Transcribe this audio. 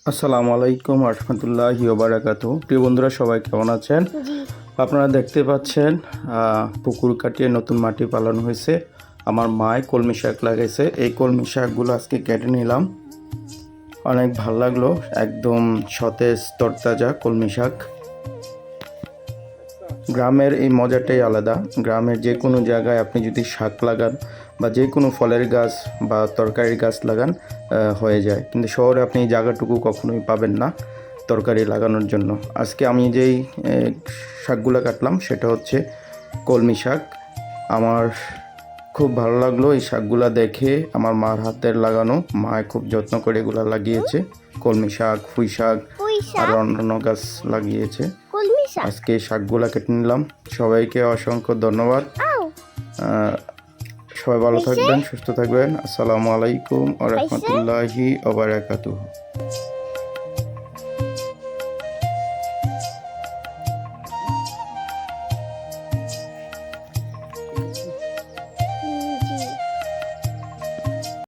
আসসালামু আলাইকুম রহমতুল্লাহি ওয়া বারাকাতুহু। প্রিয় বন্ধুরা, সবাই কেমন আছেন? আপনারা দেখতে পাচ্ছেন পুকুর কাটিয়ে নতুন মাটি পালন হয়েছে। আমার মায় কলমি শাক লাগাইছে। এই কলমি শাকগুলো আজকে কেটে নিলাম। অনেক ভালো লাগলো, একদম সতেজ তরতাজা কলমি শাক। গ্রামের এই মজাটাই আলাদা। গ্রামের যে কোনো জায়গায় আপনি যদি শাক লাগান বা যে কোনো ফলের গাছ বা তরকারির গাছ লাগান হয়ে যায়, কিন্তু শহরে আপনি এই জায়গাটুকু কখনোই পাবেন না তরকারি লাগানোর জন্য। আজকে আমি যেই শাকগুলো কাটলাম সেটা হচ্ছে কলমি শাক। আমার খুব ভালো লাগলো এই শাকগুলো দেখে। আমার মার হাতের লাগানো, মায় খুব যত্ন করে এগুলো লাগিয়েছে। কলমি শাক, পুঁই শাক আর অন্যান্য গাছ লাগিয়েছে। আজকে শাকগুলা কেটে নিলাম। সবাইকে অসংখ্য ধন্যবাদ। সবাই ভালো থাকবেন, সুস্থ থাকবেন। আসসালামু আলাইকুম ওয়া রাহমাতুল্লাহি ওয়া বারাকাতুহু।